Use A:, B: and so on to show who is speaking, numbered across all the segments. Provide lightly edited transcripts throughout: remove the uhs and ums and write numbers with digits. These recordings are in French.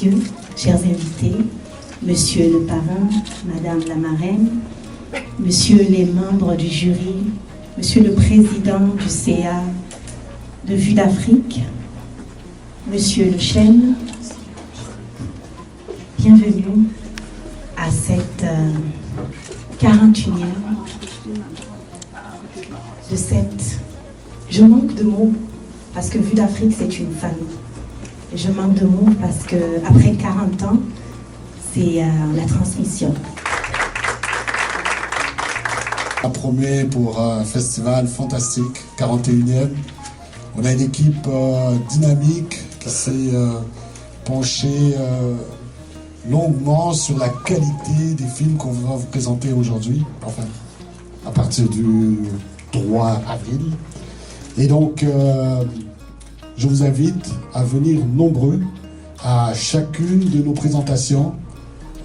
A: messieurs, chers invités, monsieur le parrain, madame la marraine, messieurs les membres du jury, monsieur le président du CA de Vue d'Afrique, monsieur le chêne, bienvenue à cette 41e de cette... Je manque de mots parce que Vue d'Afrique c'est une famille. Et je manque de mots parce que après 40 ans, c'est la transmission.
B: Ça promet pour un festival fantastique, 41e. On a une équipe dynamique qui s'est penchée longuement sur la qualité des films qu'on va vous présenter aujourd'hui, enfin, à partir du 3 avril. Et donc, je vous invite à venir nombreux à chacune de nos présentations.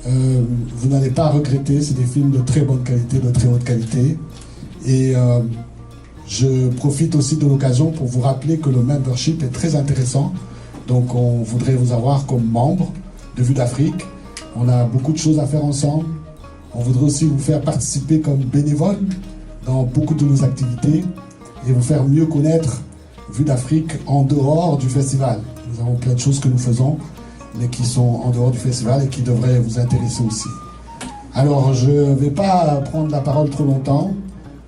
B: Vous n'allez pas regretter, c'est des films de très bonne qualité, de très haute qualité. Et je profite aussi de l'occasion pour vous rappeler que le membership est très intéressant. Donc on voudrait vous avoir comme membre de Vue d'Afrique. On a beaucoup de choses à faire ensemble. On voudrait aussi vous faire participer comme bénévole dans beaucoup de nos activités et vous faire mieux connaître Vue d'Afrique en dehors du festival. Nous avons plein de choses que nous faisons, mais qui sont en dehors du festival et qui devraient vous intéresser aussi. Alors, je ne vais pas prendre la parole trop longtemps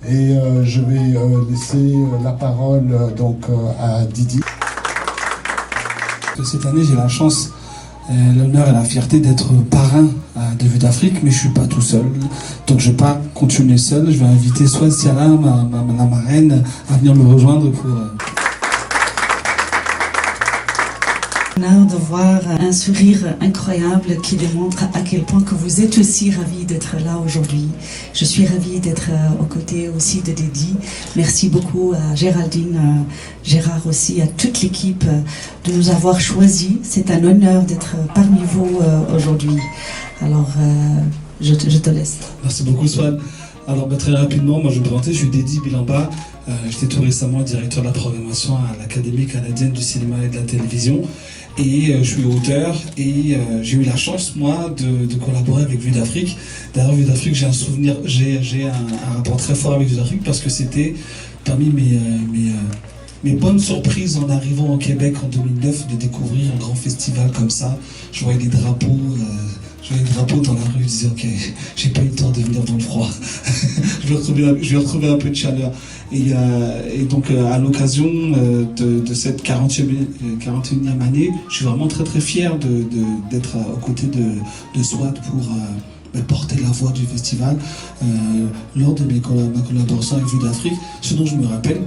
B: et je vais laisser la parole à Didi.
C: Cette année, j'ai la chance, l'honneur et la fierté d'être parrain de Vue d'Afrique, mais je ne suis pas tout seul. Donc je ne vais pas continuer seul. Je vais inviter soit Siala, la marraine, à venir me rejoindre pour...
D: De voir un sourire incroyable qui démontre à quel point que vous êtes aussi ravis d'être là aujourd'hui. Je suis ravie d'être aux côtés aussi de Didi. Merci beaucoup à Géraldine, Gérard aussi, à toute l'équipe de nous avoir choisis. C'est un honneur d'être parmi vous aujourd'hui. Alors, je te laisse.
C: Merci beaucoup, Swan. Alors, très rapidement, moi je vais me présenter, je suis Didi Bilamba. J'étais tout récemment directeur de la programmation à l'Académie canadienne du cinéma et de la télévision. Et je suis auteur et j'ai eu la chance, moi, de collaborer avec Vue d'Afrique. D'ailleurs, Vue d'Afrique, j'ai un souvenir, j'ai un rapport très fort avec Vue d'Afrique parce que c'était parmi mes bonnes surprises en arrivant au Québec en 2009 de découvrir un grand festival comme ça. Je voyais des drapeaux. Dans la rue, je disais ok, j'ai pas eu le temps de venir dans le froid. je vais retrouver un peu de chaleur. Et donc à l'occasion de cette 41e année, je suis vraiment très très fier d'être aux côtés de SWAT pour porter la voix du festival lors de ma collaboration avec Vue d'Afrique. Ce dont je me rappelle,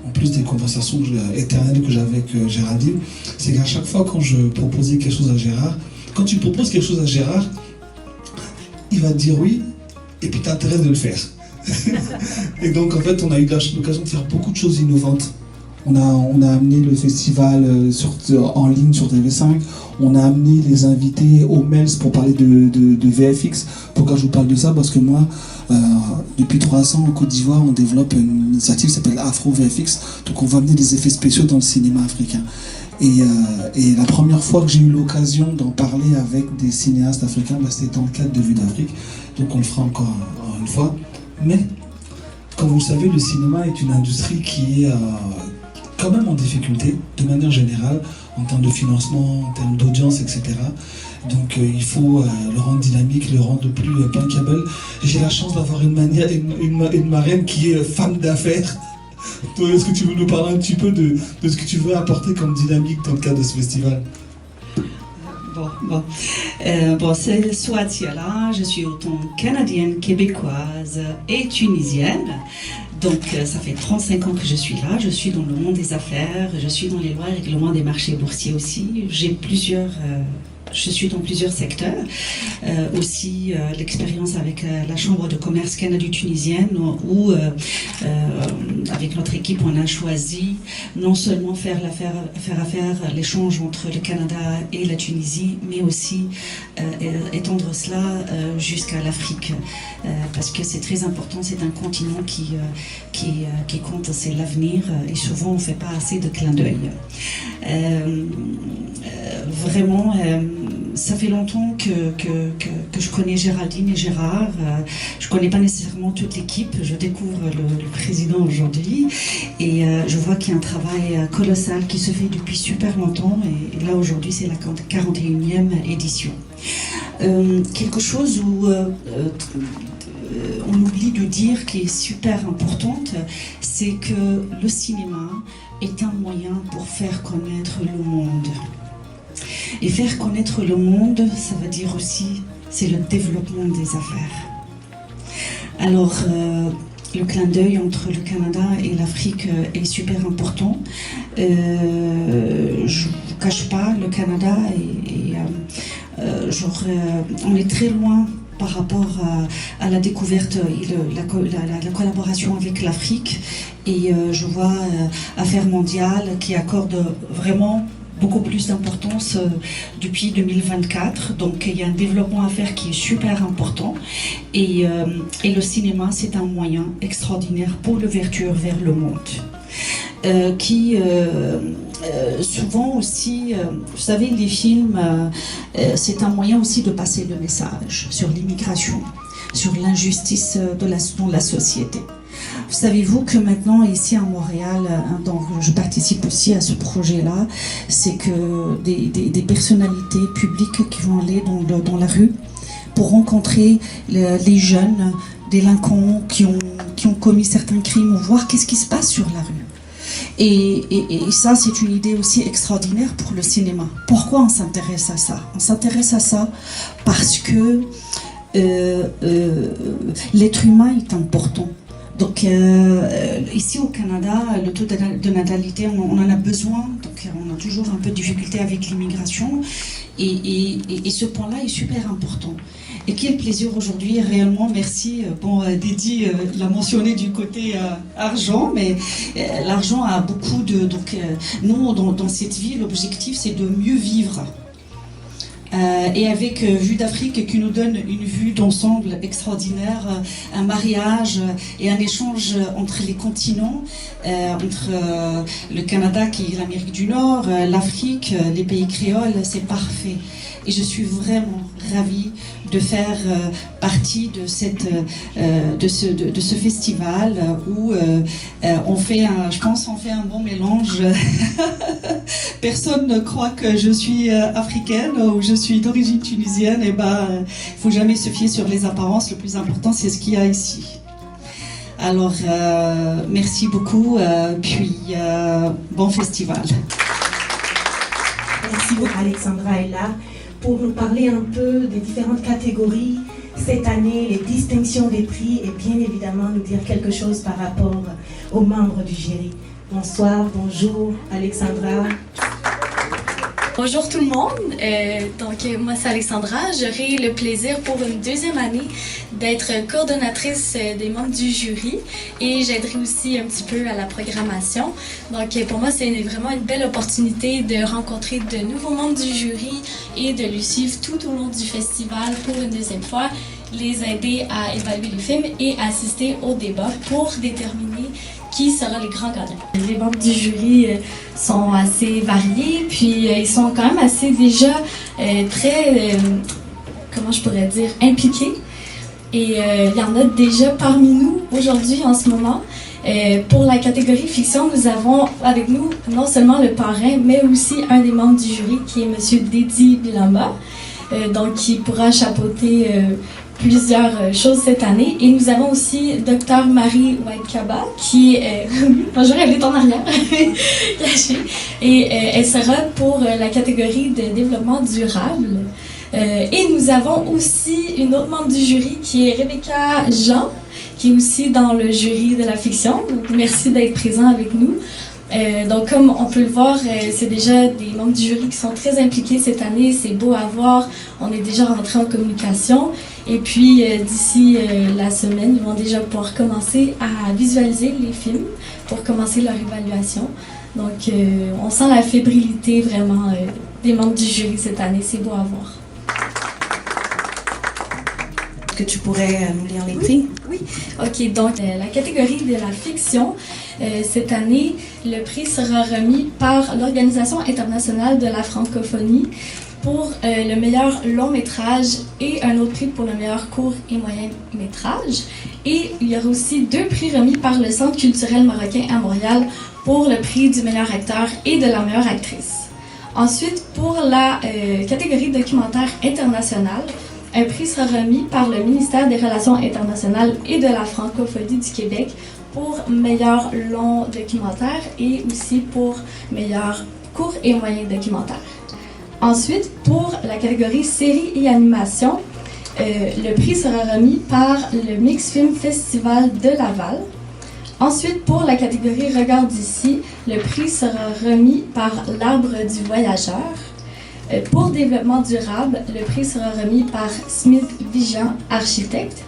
C: en plus des conversations éternelles que j'avais avec Géraldine, c'est qu'à chaque fois quand je proposais quelque chose à Gérard, quand tu proposes quelque chose à Gérard, il va te dire oui, et puis t'intéresses de le faire. Et donc en fait, on a eu l'occasion de faire beaucoup de choses innovantes. On a amené le festival en ligne sur TV5, on a amené les invités au MELS pour parler de VFX. Pourquoi je vous parle de ça? Parce que moi, depuis 3 ans en Côte d'Ivoire, on développe une initiative qui s'appelle Afro VFX. Donc on va amener des effets spéciaux dans le cinéma africain. Et la première fois que j'ai eu l'occasion d'en parler avec des cinéastes africains, c'était dans le cadre de Vue d'Afrique. Donc on le fera encore une fois. Mais, comme vous le savez, le cinéma est une industrie qui est quand même en difficulté, de manière générale, en termes de financement, en termes d'audience, etc. Donc il faut le rendre dynamique, le rendre plus bankable. J'ai la chance d'avoir une marraine qui est femme d'affaires. Toi, est-ce que tu veux nous parler un petit peu de ce que tu veux apporter comme dynamique dans le cadre de ce festival?
D: Bon, c'est Swat Siala, je suis autant canadienne, québécoise et tunisienne. Donc ça fait 35 ans que je suis là, je suis dans le monde des affaires, je suis dans les lois et règlements des marchés boursiers aussi. Je suis dans plusieurs secteurs. Aussi l'expérience avec la Chambre de commerce canado-tunisienne où avec notre équipe on a choisi non seulement faire l'échange entre le Canada et la Tunisie, mais aussi étendre cela jusqu'à l'Afrique. Parce que c'est très important, c'est un continent qui compte, c'est l'avenir et souvent on ne fait pas assez de clin d'œil. Vraiment... ça fait longtemps que je connais Géraldine et Gérard. Je ne connais pas nécessairement toute l'équipe. Je découvre le président aujourd'hui. Et je vois qu'il y a un travail colossal qui se fait depuis super longtemps. Et là, aujourd'hui, c'est la 41e édition. Quelque chose où on oublie de dire qui est super importante, c'est que le cinéma est un moyen pour faire connaître le monde. Et faire connaître le monde, ça veut dire aussi, c'est le développement des affaires. Alors, le clin d'œil entre le Canada et l'Afrique est super important. Je ne vous cache pas, le Canada, on est très loin par rapport à la découverte et la collaboration avec l'Afrique. Et je vois Affaires mondiales qui accorde vraiment beaucoup plus d'importance depuis 2024. Donc il y a un développement à faire qui est super important. Et le cinéma, c'est un moyen extraordinaire pour l'ouverture vers le monde. Souvent aussi, vous savez, les films, c'est un moyen aussi de passer le message sur l'immigration, sur l'injustice dans la société. Savez-vous que maintenant, ici à Montréal, donc je participe aussi à ce projet-là, c'est que des personnalités publiques qui vont aller dans la rue pour rencontrer les jeunes délinquants qui ont commis certains crimes, ou voir qu'est-ce qui se passe sur la rue. Et ça, c'est une idée aussi extraordinaire pour le cinéma. Pourquoi on s'intéresse à ça? On s'intéresse à ça parce que l'être humain est important. Donc ici au Canada, le taux de natalité, on en a besoin, donc on a toujours un peu de difficulté avec l'immigration, et ce point-là est super important. Et quel plaisir aujourd'hui, réellement, merci. Bon, Dédi l'a mentionné du côté argent, mais l'argent a beaucoup de... Donc nous, dans cette vie, l'objectif, c'est de mieux vivre. Et avec Vue d'Afrique qui nous donne une vue d'ensemble extraordinaire, un mariage et un échange entre les continents, entre le Canada qui est l'Amérique du Nord, l'Afrique, les pays créoles, c'est parfait. Et je suis vraiment ravie de faire partie de ce festival où on fait un bon mélange. Personne ne croit que je suis africaine ou je suis d'origine tunisienne. Et il faut jamais se fier sur les apparences. Le plus important, c'est ce qu'il y a ici. Alors, merci beaucoup. Bon festival.
A: Merci beaucoup. Alexandra est là pour nous parler un peu des différentes catégories cette année, les distinctions des prix, et bien évidemment nous dire quelque chose par rapport aux membres du jury. Bonsoir, bonjour Alexandra.
E: Bonjour tout le monde, moi c'est Alexandra, j'aurai le plaisir pour une deuxième année d'être coordonnatrice des membres du jury et j'aiderai aussi un petit peu à la programmation. Donc pour moi c'est vraiment une belle opportunité de rencontrer de nouveaux membres du jury et de les suivre tout au long du festival pour une deuxième fois, les aider à évaluer les films et assister au débat pour déterminer qui sera les grands gagnants. Les membres du jury sont assez variés, puis ils sont quand même assez déjà très, comment je pourrais dire, impliqués. Et il y en a déjà parmi nous aujourd'hui en ce moment. Pour la catégorie fiction, nous avons avec nous non seulement le parrain, mais aussi un des membres du jury qui est M. Dédi Bilamba, donc qui pourra chapeauter plusieurs choses cette année. Et nous avons aussi Dr Marie Whitekaba qui est... Bonjour, elle est en arrière, cachée. Et elle sera pour la catégorie de développement durable. Et nous avons aussi une autre membre du jury qui est Rebecca Jean, qui est aussi dans le jury de la fiction. Donc, merci d'être présent avec nous. Donc, comme on peut le voir, c'est déjà des membres du jury qui sont très impliqués cette année. C'est beau à voir. On est déjà rentré en communication. Et puis, d'ici la semaine, ils vont déjà pouvoir commencer à visualiser les films pour commencer leur évaluation. Donc, on sent la fébrilité vraiment des membres du jury cette année. C'est beau à voir.
A: Est-ce que tu pourrais nous lire les prix?
E: Oui. OK, donc la catégorie de la fiction, cette année, le prix sera remis par l'Organisation internationale de la francophonie pour le meilleur long métrage et un autre prix pour le meilleur court et moyen métrage. Et il y aura aussi 2 prix remis par le Centre culturel marocain à Montréal pour le prix du meilleur acteur et de la meilleure actrice. Ensuite, pour la catégorie documentaire international, un prix sera remis par le ministère des Relations internationales et de la francophonie du Québec pour meilleur long documentaire et aussi pour meilleur court et moyen documentaire. Ensuite, pour la catégorie série et animation, le prix sera remis par le Mix Film Festival de Laval. Ensuite, pour la catégorie Regard d'ici, le prix sera remis par l'Arbre du Voyageur. Pour développement durable, le prix sera remis par Smith Vigeant, architecte.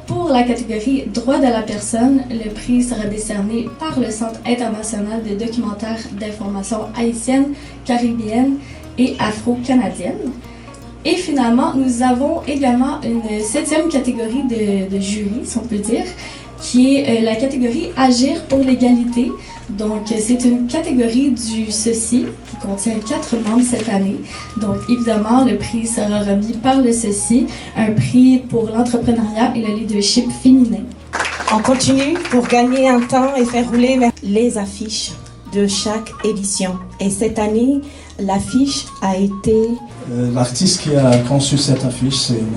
E: Pour la catégorie Droits de la personne, le prix sera décerné par le Centre international de documentaire d'information haïtienne, caribéenne et afro-canadienne. Et finalement, nous avons également une 7e catégorie de jury, si on peut dire, qui est la catégorie Agir pour l'égalité. Donc, c'est une catégorie du CECI qui contient 4 membres cette année. Donc, évidemment, le prix sera remis par le CECI, un prix pour l'entrepreneuriat et le leadership féminin.
A: On continue pour gagner un temps et faire rouler les affiches de chaque édition. Et cette année, l'affiche a été...
F: L'artiste qui a conçu cette affiche, c'est M.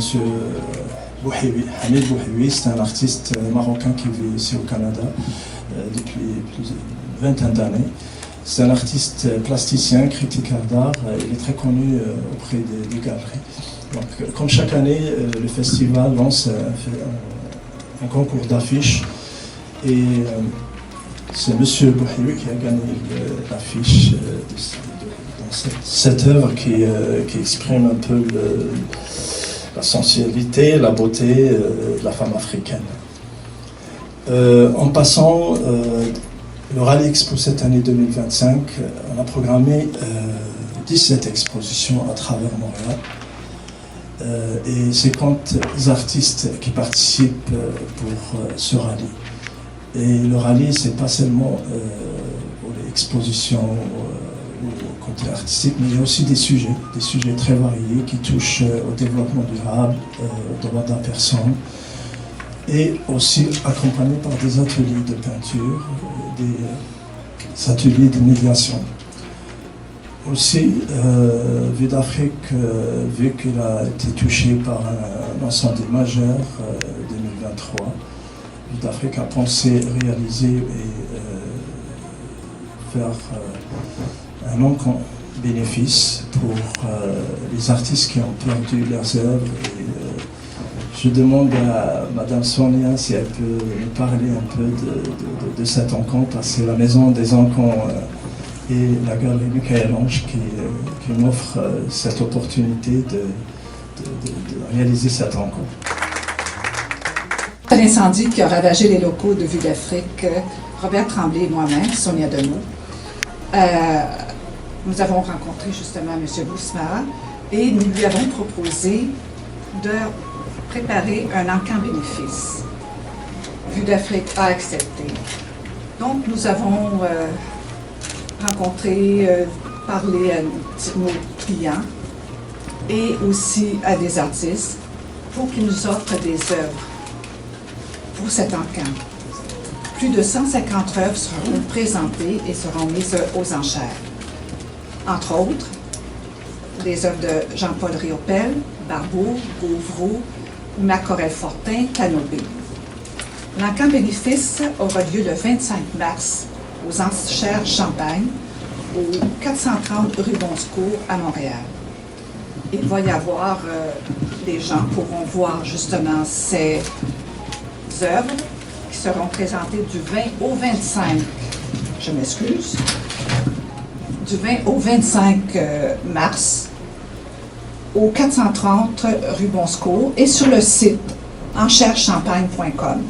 F: Bouhiwi, Hamid Bouhiwi. C'est un artiste marocain qui vit ici au Canada depuis plus d'une vingtaine d'années. C'est un artiste plasticien, critiqueur d'art. Il est très connu auprès des galeries. Donc, comme chaque année, le festival lance un concours d'affiches. Et c'est M. Bouhiwi qui a gagné l'affiche dans cette œuvre qui exprime un peu la sensualité, la beauté de la femme africaine. En passant, le Rallye Expo cette année 2025, on a programmé 17 expositions à travers Montréal et 50 artistes qui participent pour ce rallye. Et le rallye, c'est pas seulement pour les expositions au côté artistique, mais il y a aussi des sujets très variés qui touchent au développement durable, aux droits de la personne, et aussi accompagnés par des ateliers de peinture, des ateliers de médiation. Aussi, Vue d'Afrique, vu qu'il a été touché par un incendie majeur 2023, Vue d'Afrique a pensé réaliser et faire un long bénéfice pour les artistes qui ont perdu leurs œuvres. Je demande à Mme Sonia si elle peut nous parler un peu de cet encombre, parce que c'est la Maison des Encombrants et la Galerie Michel-Ange qui m'offre cette opportunité de réaliser cet encombre.
G: L'incendie qui a ravagé les locaux de Vue d'Afrique, Robert Tremblay et moi-même, Sonia Demeaux, nous avons rencontré justement M. Bousmara et nous lui avons proposé de préparer un encamp bénéfice. Vue d'Afrique a accepté. Donc, nous avons rencontré, parlé à nos clients et aussi à des artistes pour qu'ils nous offrent des œuvres pour cet encamp. Plus de 150 œuvres seront présentées et seront mises aux enchères. Entre autres, des œuvres de Jean-Paul Riopel, Barbeau, Gauvreau, Macorel Fortin, Canobé. L'encamp bénéfice aura lieu le 25 mars aux enchères Champagne, au 430 rue Bonsecours à Montréal. Il va y avoir, les gens pourront voir justement ces œuvres qui seront présentées du 20 au 25, je m'excuse, du 20 au 25 mars au 430 rue Bonsecours et sur le site enchèreschampagne.com.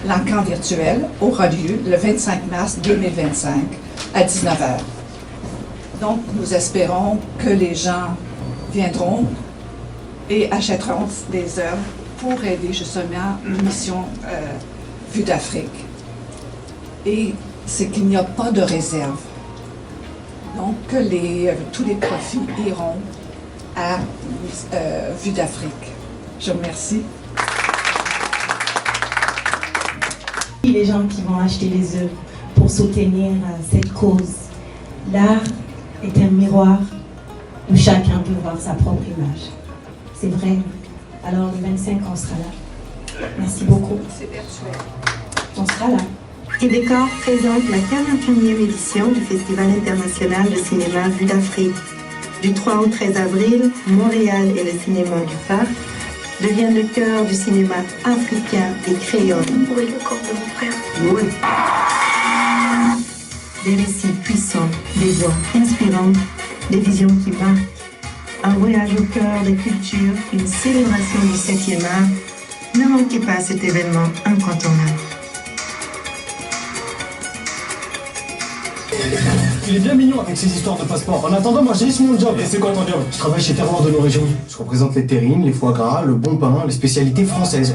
G: L'encamp virtuel aura lieu le 25 mars 2025 à 19h. Donc, nous espérons que les gens viendront et achèteront des œuvres pour aider justement l'émission Vue d'Afrique. Et c'est qu'il n'y a pas de réserve. Donc, tous les profits iront à Vue d'Afrique. Je vous remercie.
A: Les gens qui vont acheter les œuvres pour soutenir cette cause. L'art est un miroir où chacun peut voir sa propre image. C'est vrai. Alors le 25, on sera là. Merci beaucoup.
G: C'est virtuel.
A: On sera là.
H: Québécois présente la 41e édition du Festival international de cinéma Vue d'Afrique. Du 3 au 13 avril, Montréal et le cinéma du Parc deviennent le cœur du cinéma africain et créole.
E: Où est le corps de mon frère?
H: Oui. Des récits puissants, des voix inspirantes, des visions qui marquent. Un voyage au cœur des cultures, une célébration du 7e art. Ne manquez pas cet événement incontournable.
I: Il est bien mignon avec ses histoires de passeport. En attendant, moi j'ai mon job. Et c'est quoi ton job? Je travaille chez Terroir de nos régions. Je représente les terrines, les foie gras, le bon pain, les spécialités françaises.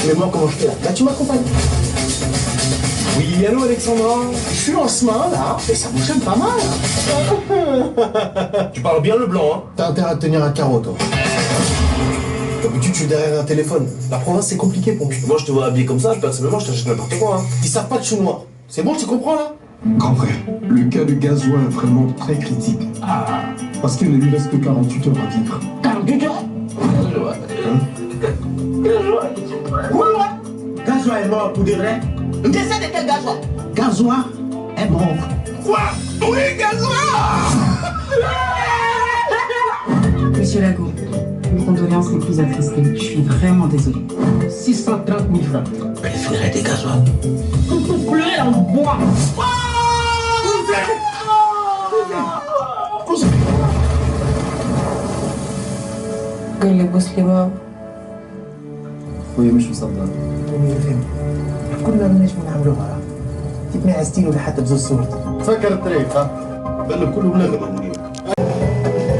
I: Mais moi, comment je fais là? Là, tu m'accompagnes. Oui, allô Alexandra? Je suis en chemin là, et ça fonctionne pas mal. Tu parles bien le blanc, hein? T'as intérêt à te tenir à carreau, toi. D'habitude, je suis derrière un téléphone. La province, c'est compliqué pour moi. Moi, je te vois habillé comme ça, personnellement, je t'achète n'importe quoi. Hein. Ils savent pas que je suis noir. C'est bon, tu comprends là?
J: Grand frère, le cas de Gazois est vraiment très critique. Ah, parce qu'il ne lui reste que 48 heures à vivre.
I: 48 heures? Gazois est mort pour de vrai?
K: Descends de quel Gazois?
I: Gazois est mort.
K: Quoi? Oui, Gazois!
L: Monsieur Lago, mes condoléances les plus attristées. Je suis vraiment désolée.
I: 630 000 francs.
K: Mais les funérailles des Gazois.
I: Tout pour pleurer en bois.
L: قال لي بوسلي
F: خويا مش مصدق.
K: كلنا ماناش نعملوها. كيف ما عزتيني ولا حتى بزوز صورتي.
I: فكر الطريق ها. بالك كله بلاغه مامونين.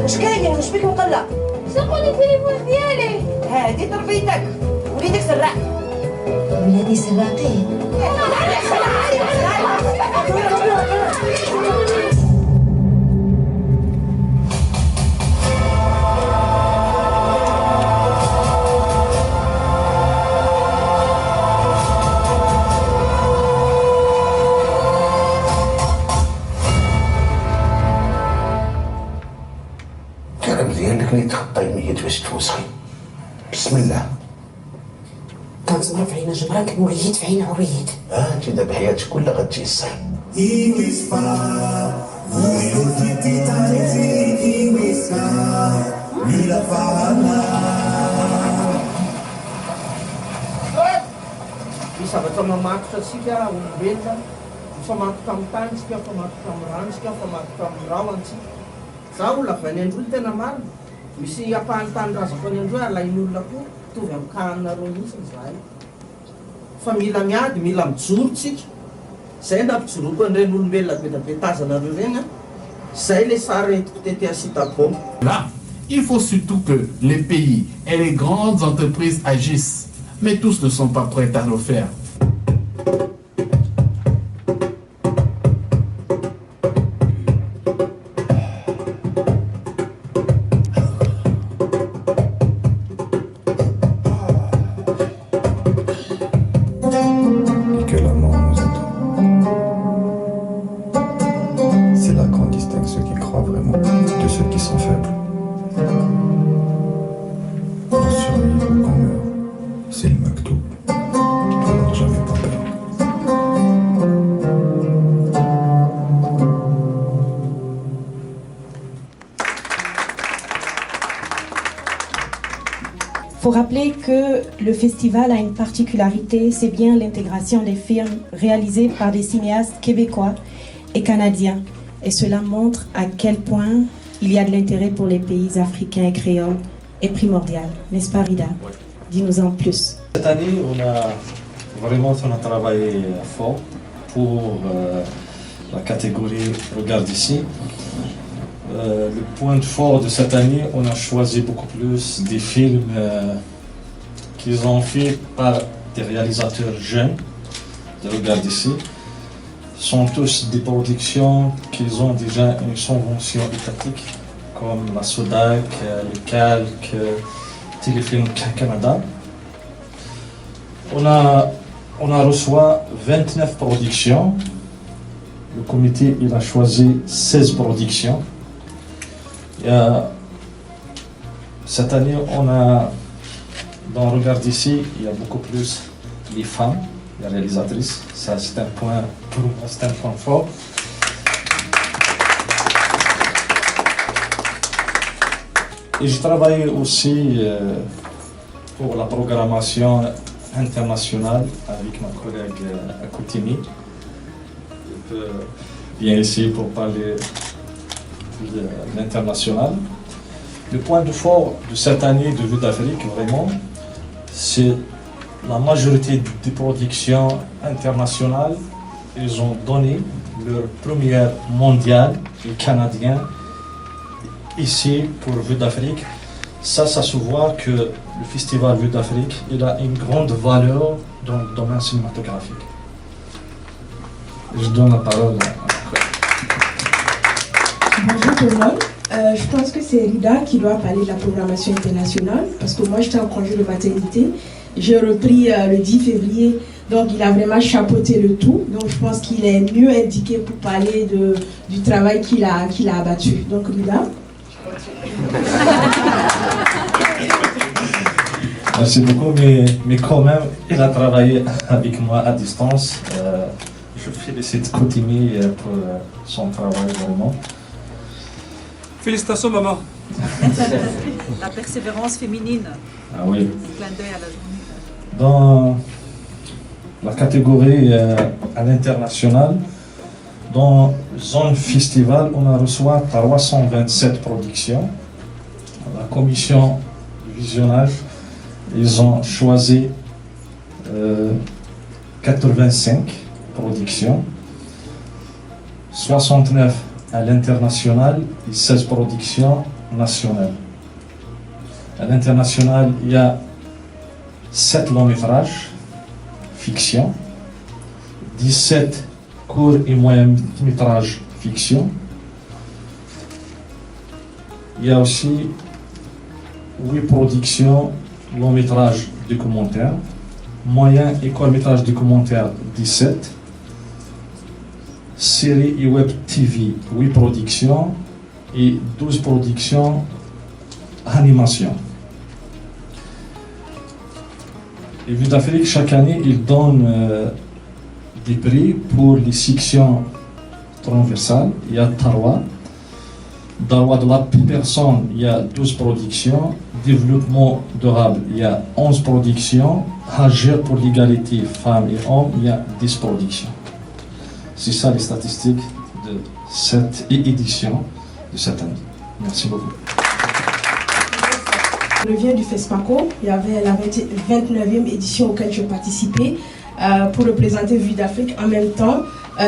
K: اش كاين؟ واش بيك مقلق؟
E: شغل التليفون ديالي.
K: هادي تربيتك. وليدك سراق. ولادي سراقين. كلام ديالك اللي تخطى الميت باش توسخي. بسم الله.
M: كان زمان في عينا جمرك وليت في عين عريت.
K: انت دابا حياتك كلها غتيسر.
N: Zavatra mamatotra antsika olombelona, mifamatotra amin'ny tany tsika, mifamatotra amin'ny rano tsika, mifamatotra amin'ny rahoantsika. Zaho olona avy any Androy tena marina. Misy ampahany tany razako any Androy alain'olona koa mitovy amin'ny kahanareo mihitsy zahay. Fa mila miady, mila mijoro tsika. Zay nampijoroako an'ireny olombelona be da be tazanareo reny. Zay le sary entiko tety asitako.
O: Là, il faut surtout que les pays et les grandes entreprises agissent. Mais tous ne sont pas prêts à le faire.
J: Et que la mort nous attend. C'est là qu'on distingue ceux qui croient vraiment de ceux qui sont faibles. Pour survivre ou qu'on meurt, c'est le maktoub. Alors jamais pas peur.
A: Il faut rappeler que le festival a une particularité, c'est bien l'intégration des films réalisés par des cinéastes québécois et canadiens. Et cela montre à quel point il y a de l'intérêt pour les pays africains et créoles est primordial. N'est-ce pas, Rida? Dis-nous en plus.
P: Cette année, on a travaillé fort pour la catégorie Regarde ici. Le point fort de cette année, on a choisi beaucoup plus des films qu'ils ont fait par des réalisateurs jeunes de Regarde ici. sont tous des productions qui ont déjà une subvention étatique, comme la SODAC, le CALC, Téléfilm Canada. On a reçu 29 productions. Le comité il a choisi 16 productions. Cette année, regarde ici, il y a beaucoup plus les femmes, les réalisatrices. Ça, c'est un point, pour moi, c'est un point fort. Et je travaille aussi pour la programmation internationale avec ma collègue Akoutimi. Vient ici pour parler de l'international. Le point de fort de cette année de Vue d'Afrique, vraiment, c'est la majorité des productions internationales. Ils ont donné leur première mondiale, les Canadiens, ici pour Vue d'Afrique. Ça se voit que le festival Vue d'Afrique, il a une grande valeur dans le domaine cinématographique. Je donne la parole à...
Q: Bonjour tout le monde. Je pense que c'est Rida qui doit parler de la programmation internationale parce que moi j'étais en congé de maternité. J'ai repris le 10 février, donc il a vraiment chapeauté le tout. Donc je pense qu'il est mieux indiqué pour parler du travail qu'il a abattu. Donc Rida.
P: Merci beaucoup, mais quand même, il a travaillé avec moi à distance. Je félicite Koutimi pour son travail vraiment.
R: Félicitations maman.
S: La persévérance féminine.
P: Ah oui.
S: Clin d'œil à la journée.
P: Dans la catégorie à l'international, dans Zone Festival, on a reçu 327 productions. La commission visionnage, ils ont choisi 85 productions, 69 à l'international et 16 productions nationales. À l'international, il y a 7 longs métrages, fiction, 17 courts et moyens métrages, fiction. Il y a aussi 8 productions, longs métrages documentaires, moyens et courts métrages documentaires, 17. Séries et web TV, 8 productions et 12 productions animation. Et Vue d'Afrique, chaque année, il donne des prix pour les sections transversales. Il y a Tarwa. Droit de la personne, il y a 12 productions. Développement durable, il y a 11 productions. Agir pour l'égalité femmes et hommes, il y a 10 productions. C'est ça les statistiques de cette édition de cette année. Merci beaucoup.
Q: Je reviens du FESPACO. Il y avait la 29e édition auquel je participais pour représenter Vue d'Afrique. En même temps,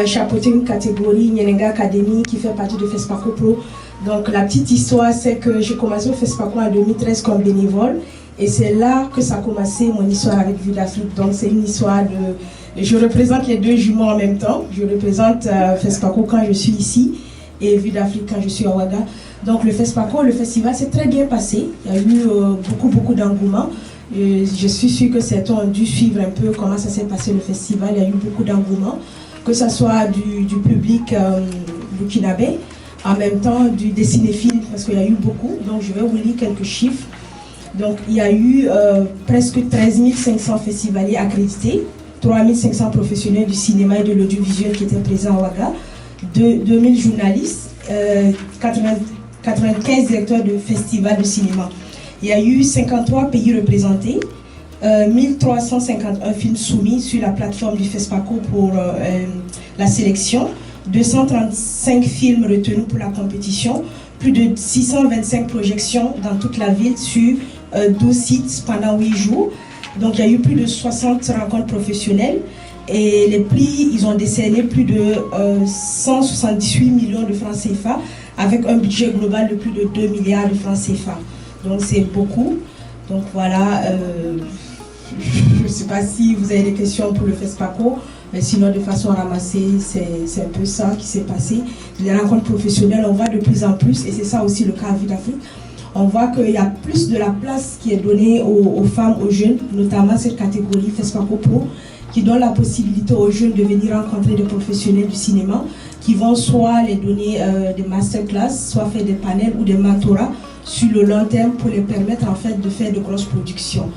Q: chapeauter une catégorie Nyenenga Academy qui fait partie de FESPACO Pro. Donc la petite histoire, c'est que j'ai commencé au FESPACO en 2013 comme bénévole. Et c'est là que ça a commencé mon histoire avec Vue d'Afrique. Donc c'est une histoire de... Je représente les deux jumeaux en même temps. Je représente FESPACO quand je suis ici et Vue d'Afrique quand je suis à Ouaga. Donc le FESPACO, le festival s'est très bien passé. Il y a eu beaucoup d'engouement. Je suis sûre que certains ont dû suivre un peu comment ça s'est passé le festival. Il y a eu beaucoup d'engouement, que ce soit du public burkinabé, en même temps des cinéphiles, parce qu'il y a eu beaucoup. Donc je vais vous lire quelques chiffres. Donc il y a eu presque 13 500 festivaliers accrédités, 3 500 professionnels du cinéma et de l'audiovisuel qui étaient présents à Ouaga, 2000 journalistes, 95 directeurs de festivals de cinéma. Il y a eu 53 pays représentés, 1351 films soumis sur la plateforme du FESPACO pour la sélection, 235 films retenus pour la compétition, plus de 625 projections dans toute la ville sur 12 sites pendant 8 jours. Donc il y a eu plus de 60 rencontres professionnelles et les prix, ils ont décerné plus de 178 millions de francs CFA avec un budget global de plus de 2 milliards de francs CFA. Donc c'est beaucoup. Donc voilà, je ne sais pas si vous avez des questions pour le FESPACO. Mais sinon, de façon ramassée, c'est un peu ça qui s'est passé. Les rencontres professionnelles, on voit de plus en plus, et c'est ça aussi le cas à Vue d'Afrique, on voit qu'il y a plus de la place qui est donnée aux femmes, aux jeunes, notamment cette catégorie FESPACO Pro, qui donne la possibilité aux jeunes de venir rencontrer des professionnels du cinéma, qui vont soit les donner des masterclass, soit faire des panels ou des mentorats sur le long terme pour les permettre en fait de faire de grosses productions.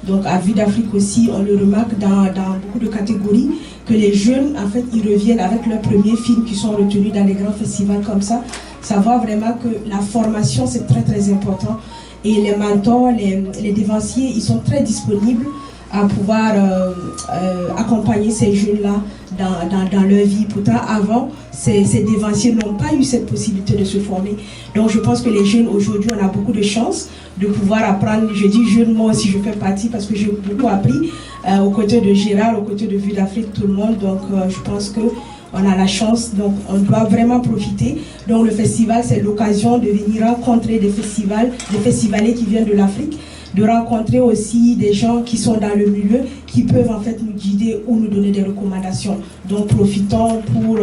Q: Donc à Vue d'Afrique aussi, on le remarque dans beaucoup de catégories, que les jeunes, en fait, ils reviennent avec leurs premiers films qui sont retenus dans les grands festivals comme ça. Ça voit vraiment que la formation, c'est très très important. Et les mentors, les dévanciers, ils sont très disponibles à pouvoir accompagner ces jeunes-là dans leur vie. Pourtant, avant, ces dévanciers n'ont pas eu cette possibilité de se former. Donc, je pense que les jeunes, aujourd'hui, on a beaucoup de chance de pouvoir apprendre. Je dis jeunes, moi aussi, je fais partie parce que j'ai beaucoup appris aux côtés de Gérard, aux côtés de Vue d'Afrique, tout le monde. Donc, je pense qu'on a la chance, donc on doit vraiment profiter. Donc, le festival, c'est l'occasion de venir rencontrer des festivaliers qui viennent de l'Afrique, de rencontrer aussi des gens qui sont dans le milieu, qui peuvent en fait nous guider ou nous donner des recommandations. Donc profitons pour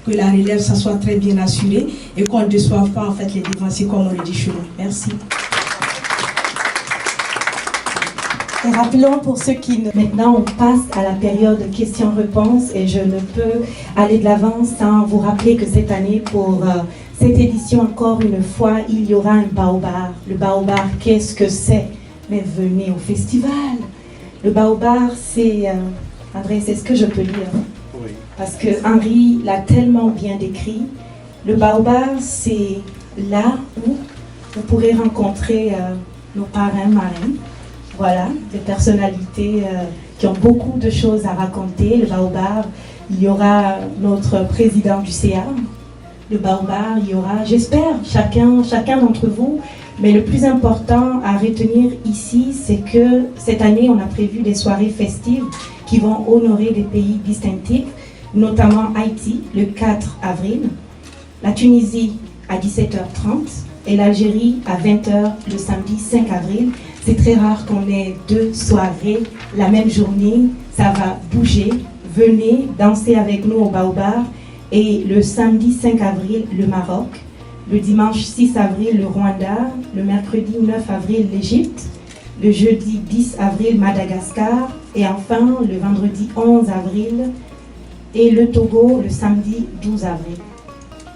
Q: que la relève ça soit très bien assurée et qu'on ne déçoive pas en fait les dévanciers comme on le dit chez nous. Merci.
R: Et rappelons pour ceux qui... Maintenant, on passe à la période questions-réponses et je ne peux aller de l'avant sans vous rappeler que cette année, pour cette édition, encore une fois, il y aura un baobar. Le baobar, qu'est-ce que c'est? Mais venez au festival. Le baobar, c'est... André, c'est ce que je peux dire. Oui. Parce que Henri l'a tellement bien décrit. Le baobar, c'est là où vous pourrez rencontrer nos parrains, marraines. Voilà, des personnalités qui ont beaucoup de choses à raconter. Le baobar, il y aura notre président du CA. Le baobar, il y aura, j'espère, chacun d'entre vous. Mais le plus important à retenir ici, c'est que cette année, on a prévu des soirées festives qui vont honorer des pays distinctifs, notamment Haïti, le 4 avril, la Tunisie à 17h30 et l'Algérie à 20h le samedi 5 avril. C'est très rare qu'on ait deux soirées la même journée. Ça va bouger. Venez danser avec nous au baobar. Et le samedi 5 avril, le Maroc. Le dimanche 6 avril, le Rwanda. Le mercredi 9 avril, l'Égypte. Le jeudi 10 avril, Madagascar. Et enfin, le vendredi 11 avril. Et le Togo, le samedi 12 avril.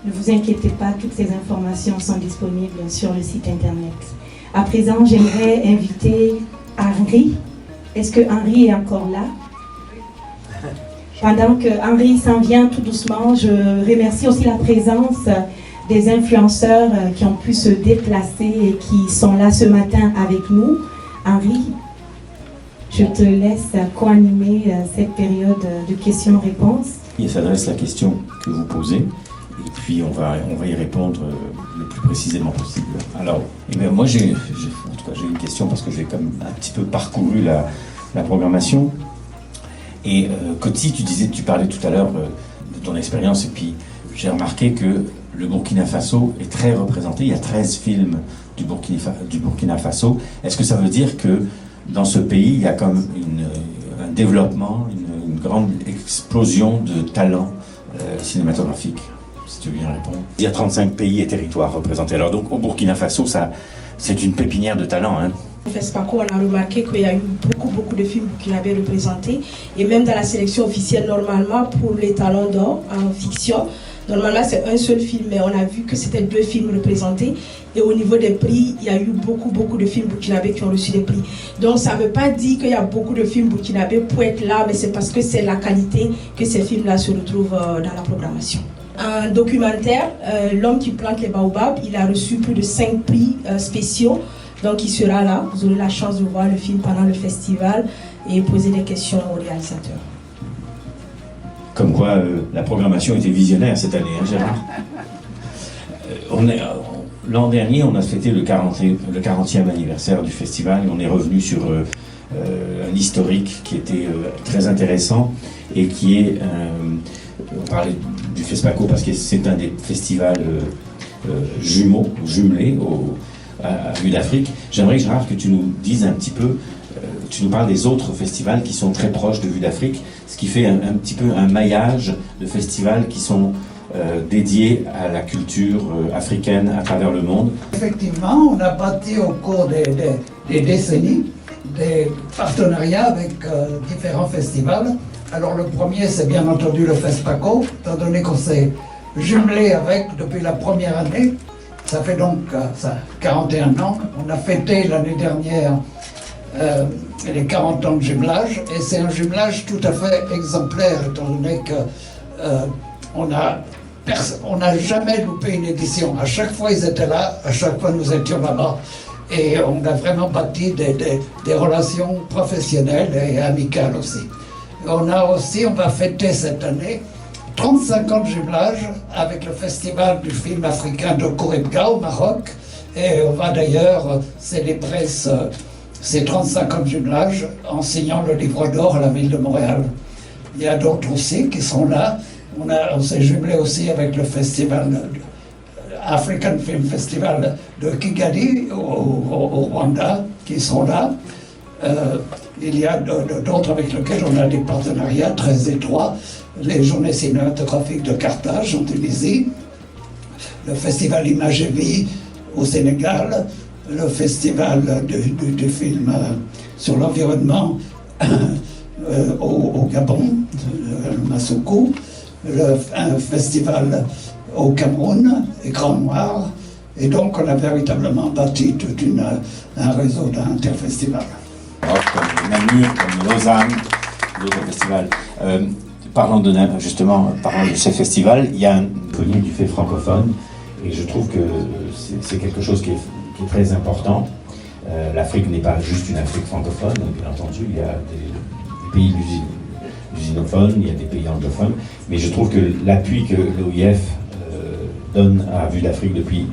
R: Ne vous inquiétez pas, toutes ces informations sont disponibles sur le site internet. À présent, j'aimerais inviter Henri. Est-ce que Henri est encore là? Pendant que Henri s'en vient tout doucement, je remercie aussi la présence des influenceurs qui ont pu se déplacer et qui sont là ce matin avec nous. Henri, je te laisse co-animer cette période de questions-réponses.
T: Il s'adresse la question que vous posez. Et puis on va y répondre le plus précisément possible. Alors, eh bien, moi en tout cas j'ai une question parce que j'ai comme un petit peu parcouru la programmation. Et Koti, tu parlais tout à l'heure de ton expérience et puis j'ai remarqué que le Burkina Faso est très représenté. Il y a 13 films du Burkina Faso. Est-ce que ça veut dire que dans ce pays il y a comme un développement, une grande explosion de talents cinématographiques? Si tu veux bien répondre. Il y a 35 pays et territoires représentés. Alors donc au Burkina Faso, c'est une pépinière de talents. Hein.
Q: Au FESPACO, on a remarqué qu'il y a eu beaucoup de films burkinabés représentés. Et même dans la sélection officielle, normalement, pour les talents d'or en fiction, normalement c'est un seul film, mais on a vu que c'était 2 films représentés. Et au niveau des prix, il y a eu beaucoup de films burkinabés qui ont reçu des prix. Donc ça ne veut pas dire qu'il y a beaucoup de films burkinabés pour être là, mais c'est parce que c'est la qualité que ces films-là se retrouvent dans la programmation. Un documentaire, L'homme qui plante les baobabs, il a reçu plus de 5 prix spéciaux. Donc il sera là, vous aurez la chance de voir le film pendant le festival et poser des questions au réalisateur.
T: Comme quoi la programmation était visionnaire cette année, hein, Gérard. L'an dernier, on a fêté le 40e anniversaire du festival et on est revenu sur un historique qui était très intéressant et qui est... on parlait du FESPACO parce que c'est un des festivals jumelés à Vue d'Afrique. J'aimerais, Gérard, que tu nous dises un petit peu, tu nous parles des autres festivals qui sont très proches de Vue d'Afrique, ce qui fait un petit peu un maillage de festivals qui sont dédiés à la culture africaine à travers le monde.
U: Effectivement, on a bâti au cours des décennies des partenariats avec différents festivals. Alors le premier, c'est bien entendu le FESPACO, étant donné qu'on s'est jumelé avec depuis la première année. Ça fait donc 41 ans. On a fêté l'année dernière les 40 ans de jumelage, et c'est un jumelage tout à fait exemplaire, étant donné qu'on n'a jamais loupé une édition. À chaque fois, ils étaient là, à chaque fois, nous étions là-bas. Et on a vraiment bâti des relations professionnelles et amicales aussi. On va fêter cette année 35 ans de jumelage avec le festival du film africain de Kouribga au Maroc. Et on va d'ailleurs célébrer ces 35 ans de jumelage en signant le livre d'or à la ville de Montréal. Il y a d'autres aussi qui sont là. On s'est jumelé aussi avec le festival African Film Festival de Kigali au Rwanda qui sont là. Il y a d'autres avec lesquels on a des partenariats très étroits. Les journées cinématographiques de Carthage en Tunisie, le festival Image et Vie au Sénégal, le festival du film sur l'environnement au Gabon, le Massoukou, un festival au Cameroun, Écran Noir, et donc on a véritablement bâti tout un réseau d'interfestivals.
T: Comme Namur, comme Lausanne, d'autres festivals. Parlons de ces festivals, il y a une poignée du fait francophone, et je trouve que c'est quelque chose qui est très important. L'Afrique n'est pas juste une Afrique francophone, bien entendu, il y a des pays lusinophones, il y a des pays anglophones, mais je trouve que l'appui que l'OIF donne à Vue d'Afrique depuis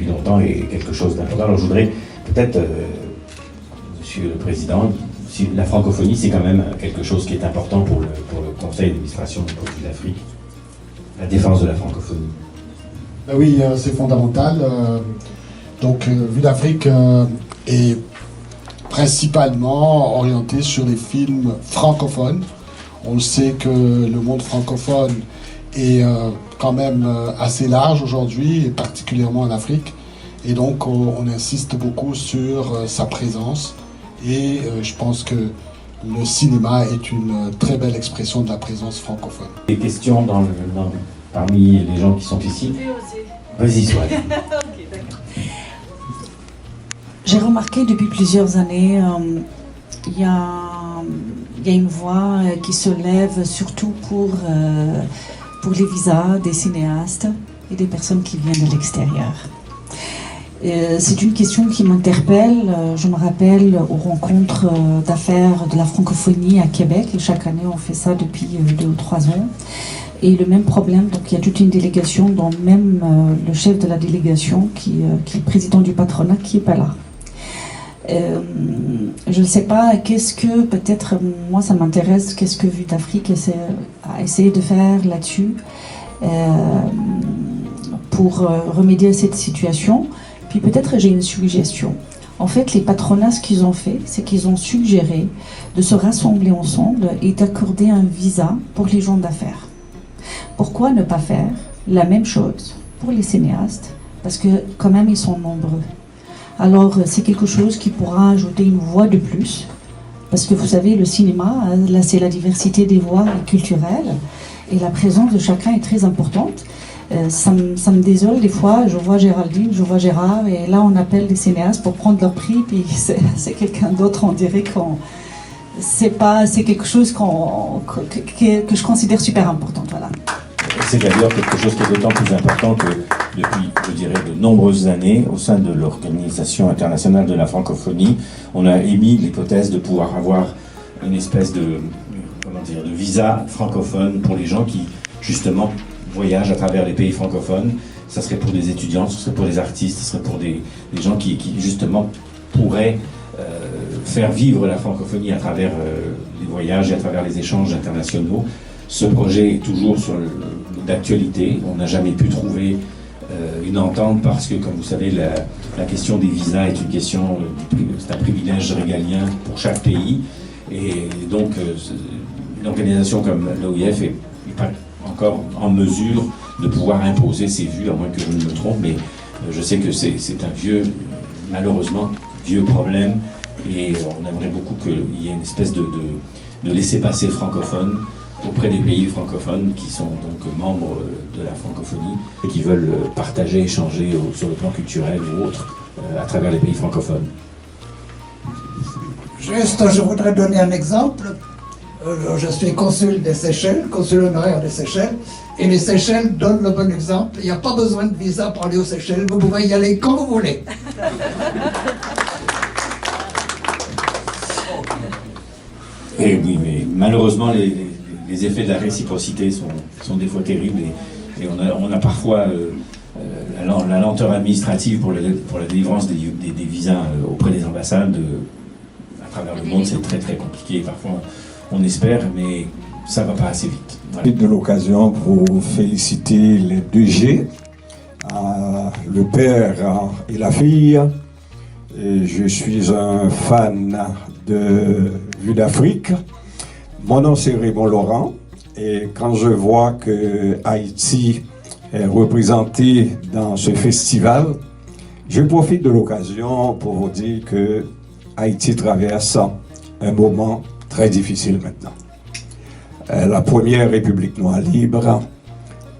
T: longtemps est quelque chose d'important. Alors je voudrais peut-être, Monsieur le Président, si la francophonie c'est quand même quelque chose qui est important pour le conseil d'administration de Vue d'Afrique, la défense de la francophonie.
B: Ben oui, c'est fondamental. Donc Vue d'Afrique est principalement orientée sur les films francophones. On le sait que le monde francophone est quand même assez large aujourd'hui, et particulièrement en Afrique. Et donc on insiste beaucoup sur sa présence. Et je pense que le cinéma est une très belle expression de la présence francophone.
T: Des questions parmi les gens qui sont ici? Vas-y, Sois.
V: J'ai remarqué depuis plusieurs années, il y a une voix qui se lève surtout pour les visas des cinéastes et des personnes qui viennent de l'extérieur. C'est une question qui m'interpelle. Je me rappelle aux rencontres d'affaires de la francophonie à Québec, et chaque année on fait ça depuis 2 ou 3 ans. Et le même problème, donc il y a toute une délégation, dont même le chef de la délégation, qui est le président du patronat, qui n'est pas là. Je ne sais pas, qu'est-ce que, peut-être, moi ça m'intéresse, qu'est-ce que Vue d'Afrique a essayé de faire là-dessus pour remédier à cette situation. Puis peut-être j'ai une suggestion. En fait, les patronats, ce qu'ils ont fait, c'est qu'ils ont suggéré de se rassembler ensemble et d'accorder un visa pour les gens d'affaires. Pourquoi ne pas faire la même chose pour les cinéastes? Parce que quand même, ils sont nombreux. Alors, c'est quelque chose qui pourra ajouter une voix de plus. Parce que vous savez, le cinéma, là, c'est la diversité des voix culturelles. Et la présence de chacun est très importante. Ça me désole des fois, je vois Géraldine, je vois Gérard, et là on appelle les cinéastes pour prendre leur prix, puis c'est quelqu'un d'autre, on dirait c'est quelque chose que je considère super important, voilà.
T: C'est d'ailleurs quelque chose qui est d'autant plus important que depuis, je dirais, de nombreuses années, au sein de l'Organisation internationale de la francophonie, on a émis l'hypothèse de pouvoir avoir une espèce de visa francophone pour les gens qui, justement, voyagent à travers les pays francophones. Ça serait pour des étudiants, ce serait pour des artistes, ce serait pour des gens qui justement pourraient faire vivre la francophonie à travers les voyages et à travers les échanges internationaux. Ce projet est toujours d'actualité. On n'a jamais pu trouver une entente parce que, comme vous savez, la question des visas est une question, c'est un privilège régalien pour chaque pays. Et donc, une organisation comme l'OIF n'est pas encore en mesure de pouvoir imposer ses vues, à moins que je ne me trompe, mais je sais que c'est un vieux, malheureusement, vieux problème, et on aimerait beaucoup qu'il y ait une espèce de laissez-passer francophone auprès des pays francophones qui sont donc membres de la francophonie et qui veulent partager, échanger sur le plan culturel ou autre à travers les pays francophones.
U: Juste, je voudrais donner un exemple. Je suis consul des Seychelles, consul honoraire des Seychelles, et les Seychelles donnent le bon exemple. Il n'y a pas besoin de visa pour aller aux Seychelles, vous pouvez y aller quand vous voulez.
T: Et oui, mais malheureusement, les effets de la réciprocité sont des fois terribles et on a parfois la lenteur administrative pour la délivrance des visas auprès des ambassades à travers le monde. C'est très très compliqué. Parfois, on espère, mais ça va pas assez vite.
C: Voilà. De l'occasion pour féliciter les 2G, le père et la fille. Et je suis un fan de Vue d'Afrique. Mon nom c'est Raymond Laurent et quand je vois que Haïti est représenté dans ce festival, je profite de l'occasion pour vous dire que Haïti traverse un moment très difficile maintenant. La première République noire libre,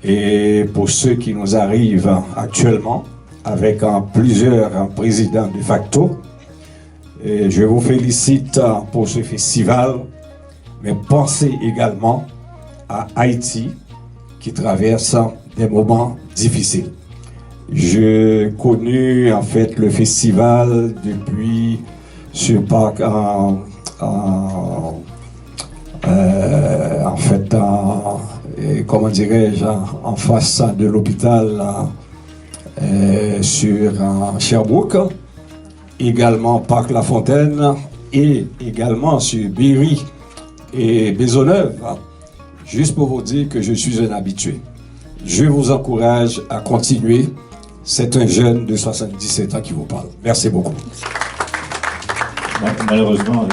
C: et pour ceux qui nous arrivent actuellement avec plusieurs présidents de facto, et je vous félicite pour ce festival, mais pensez également à Haïti qui traverse des moments difficiles. J'ai connu en fait le festival depuis ce parc comment dirais-je, en face de l'hôpital sur Sherbrooke, également Parc La Fontaine et également sur Berry et Maisonneuve, juste pour vous dire que je suis un habitué. Je vous encourage à continuer. C'est un jeune de 77 ans qui vous parle. Merci beaucoup.
T: Malheureusement,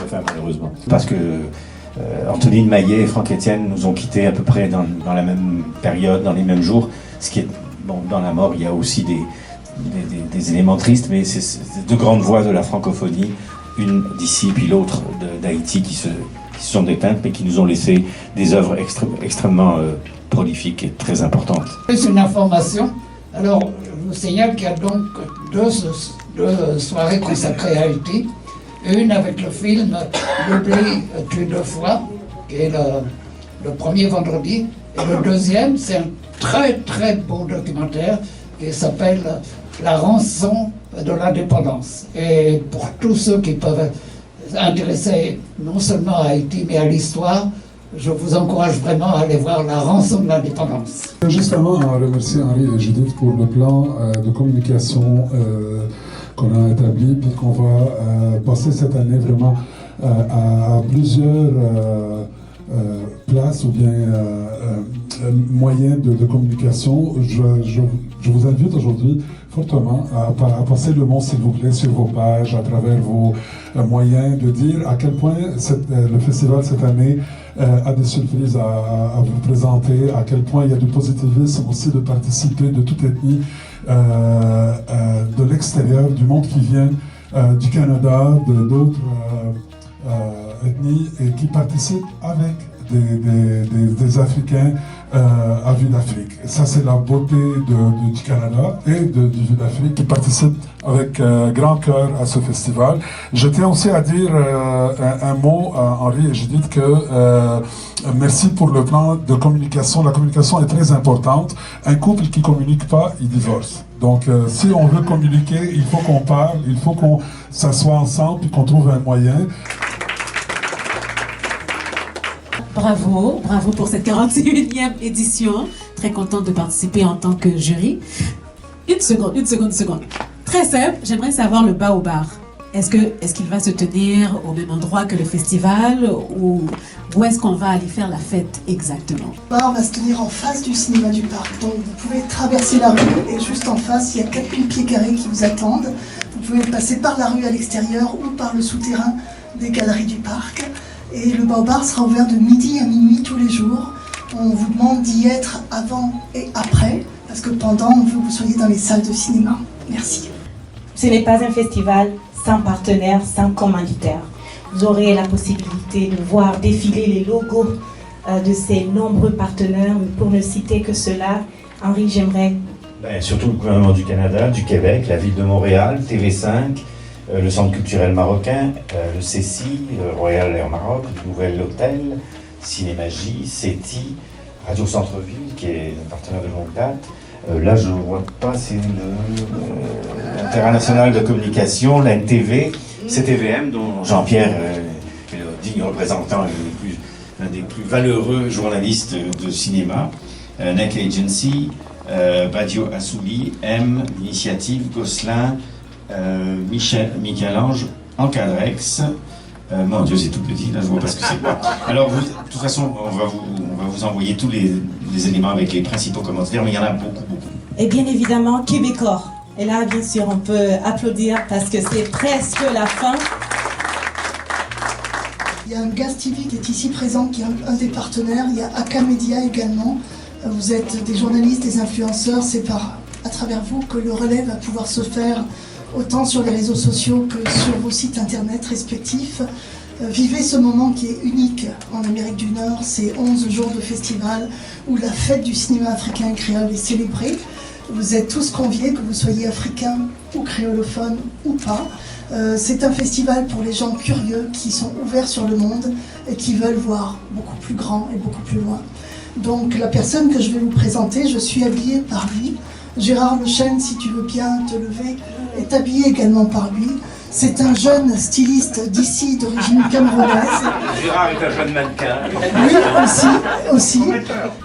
T: parce que Antonine Maillet et Franck Etienne nous ont quittés à peu près dans la même période, dans les mêmes jours. Ce qui est, bon, dans la mort, il y a aussi des éléments tristes, mais c'est deux grandes voix de la francophonie, une d'ici puis l'autre d'Haïti qui se sont déteintes, mais qui nous ont laissé des œuvres extrêmement prolifiques et très importantes.
U: C'est une information. Alors, je vous signale qu'il y a donc deux soirées consacrées à Haïti. Une avec le film L'oubli tue deux fois, qui est le premier vendredi. Et le deuxième, c'est un très très beau documentaire qui s'appelle La rançon de l'indépendance. Et pour tous ceux qui peuvent intéressés non seulement à Haïti, mais à l'histoire, je vous encourage vraiment à aller voir La rançon de l'indépendance.
D: Justement, à remercier Henri et Judith pour le plan de communication qu'on a établi, puis qu'on va passer cette année vraiment à plusieurs places ou bien moyens de communication. Je vous invite aujourd'hui fortement à passer le mot, s'il vous plaît, sur vos pages, à travers vos moyens, de dire à quel point le festival cette année a des surprises à vous présenter, à quel point il y a du positivisme aussi de participer de toute ethnie de l'extérieur, du monde qui vient du Canada, d'autres ethnies et qui participent avec des Africains à Vue d'Afrique. Et ça, c'est la beauté du Canada et du Vue d'Afrique qui participent avec grand cœur à ce festival. Je tiens aussi à dire un mot à Henri et Judith que merci pour le plan de communication. La communication est très importante. Un couple qui ne communique pas, il divorce. Donc, si on veut communiquer, il faut qu'on parle, il faut qu'on s'assoie ensemble et qu'on trouve un moyen.
W: Bravo, bravo pour cette 41e édition. Très contente de participer en tant que jury. Une seconde. Très simple, j'aimerais savoir le baobar. Est-ce qu'il va se tenir au même endroit que le festival ou où est-ce qu'on va aller faire la fête exactement?
G: Le bar va se tenir en face du cinéma du parc. Donc vous pouvez traverser la rue et juste en face, il y a 4000 pieds carrés qui vous attendent. Vous pouvez passer par la rue à l'extérieur ou par le souterrain des galeries du parc. Et le bar sera ouvert de midi à minuit tous les jours. On vous demande d'y être avant et après, parce que pendant, on veut que vous soyez dans les salles de cinéma. Merci.
R: Ce n'est pas un festival sans partenaire, sans commanditaire. Vous aurez la possibilité de voir défiler les logos de ces nombreux partenaires. Pour ne citer que cela, Henri, j'aimerais...
T: Surtout le gouvernement du Canada, du Québec, la ville de Montréal, TV5, le Centre culturel marocain, le CECI, Royal Air Maroc, le Nouvel Hôtel, Cinémagie, CETI, Radio Centre-Ville, qui est un partenaire de longue date. Là, je ne vois pas, c'est l'International de communication, la NTV, CTVM, dont Jean-Pierre est le digne représentant, l'un des plus valeureux journalistes de cinéma, NEC Agency, Badio Assouli, M, l'Initiative, Gosselin, Michel-Ange, Encadrex. Mon Dieu, c'est tout petit, là je vois pas ce que c'est quoi. Alors, de toute façon, on va vous envoyer tous les éléments avec les principaux commentaires, mais il y en a beaucoup.
R: Et bien évidemment, Québécois. Et là, bien sûr, on peut applaudir parce que c'est presque la fin.
G: Il y a un Gaz TV qui est ici présent, qui est un des partenaires. Il y a AK Media également. Vous êtes des journalistes, des influenceurs. C'est à travers vous que le relais va pouvoir se faire autant sur les réseaux sociaux que sur vos sites internet respectifs. Vivez ce moment qui est unique en Amérique du Nord, ces 11 jours de festival où la fête du cinéma africain et créole est célébrée. Vous êtes tous conviés, que vous soyez africains ou créolophones ou pas. C'est un festival pour les gens curieux qui sont ouverts sur le monde et qui veulent voir beaucoup plus grand et beaucoup plus loin. Donc la personne que je vais vous présenter, je suis habillée par lui. Gérard Lechêne, si tu veux bien te lever, est habillé également par lui. C'est un jeune styliste d'ici, d'origine camerounaise.
T: Gérard est un jeune mannequin.
G: Oui, aussi.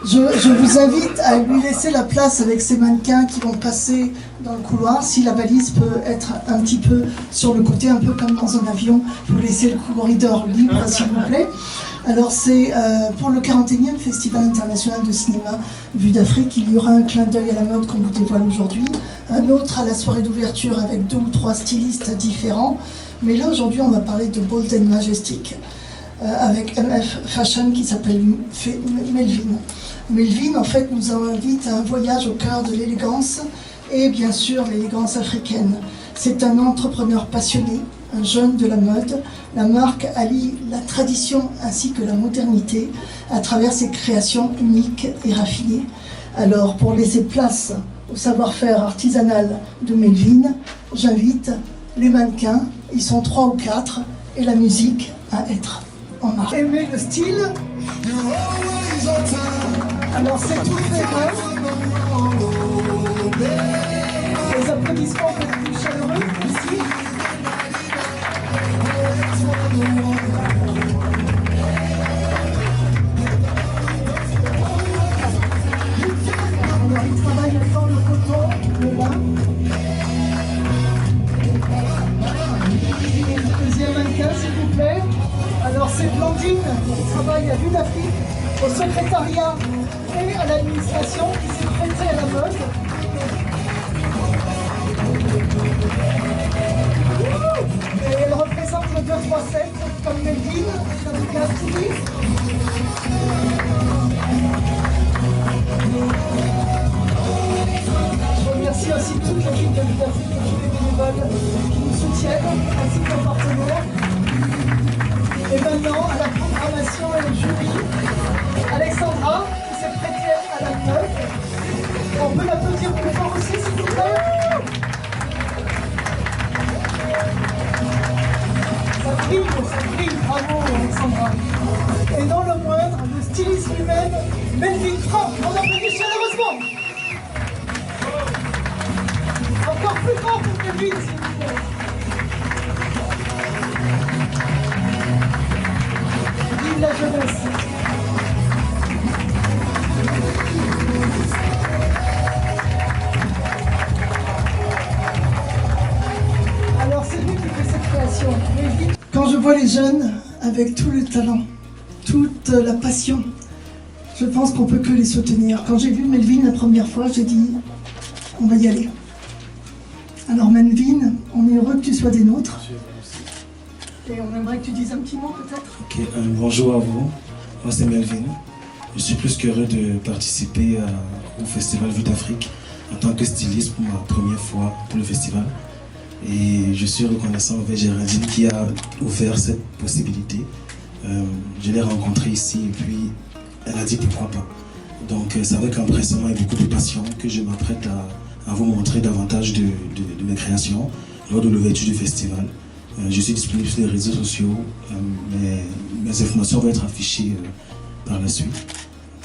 G: Je vous invite à lui laisser la place avec ces mannequins qui vont passer dans le couloir. Si la valise peut être un petit peu sur le côté, un peu comme dans un avion, vous laissez le corridor libre, s'il vous plaît. Alors c'est pour le 41e Festival international de cinéma Vue d'Afrique, il y aura un clin d'œil à la mode qu'on vous dévoile aujourd'hui, un autre à la soirée d'ouverture avec 2 ou 3 stylistes différents, mais là aujourd'hui on va parler de Bold and Majestic avec MF Fashion qui s'appelle Melvin. Melvin en fait nous invite à un voyage au cœur de l'élégance et bien sûr l'élégance africaine. C'est un entrepreneur passionné, un jeune de la mode. La marque allie la tradition ainsi que la modernité à travers ses créations uniques et raffinées. Alors, pour laisser place au savoir-faire artisanal de Melvin, j'invite les mannequins, ils sont 3 ou 4, et la musique à être en marche. Aimez le style? Alors, c'est tout fait Les applaudissements les plus chaleureux ici. Alors, il travaille dans le coton, le lin. Deuxième mannequin, s'il vous plaît. Alors, c'est Blandine qui travaille à Vue d'Afrique, au secrétariat et à l'administration, qui s'est prêtée à la mode. Et elle représente le 237 comme Melvin, avec un styliste. Je remercie aussi toute l'équipe de Vue d'Afrique et tous les bénévoles qui nous soutiennent, ainsi que nos partenaires. Et maintenant, à la programmation et au jury, Alexandra, qui s'est prêtée à la mode. On peut l'applaudir plus fort aussi, s'il vous plaît. Ça brille, bravo Alexandra. Et dans le moindre, le styliste lui-même, Melvin Franck, on applaudit chaleureusement. Encore plus fort pour Melvin, s'il vous plaît. Vive la jeunesse. Alors c'est lui qui fait cette Quand je vois les jeunes avec tout le talent, toute la passion, je pense qu'on peut que les soutenir. Quand j'ai vu Melvin la première fois, j'ai dit, on va y aller. Alors Melvin, on est heureux que tu sois des nôtres. Et on aimerait que tu dises un petit mot peut-être.
F: Ok, bonjour à vous. Moi c'est Melvin. Je suis plus qu'heureux de participer au Festival Vue d'Afrique en tant que styliste pour ma première fois pour le festival. Et je suis reconnaissant envers Géraldine qui a ouvert cette possibilité. Je l'ai rencontrée ici et puis elle a dit pourquoi pas. Donc c'est avec empressement et beaucoup de passion que je m'apprête à vous montrer davantage de mes créations lors de l'ouverture du festival. Je suis disponible sur les réseaux sociaux, mes informations vont être affichées par la suite.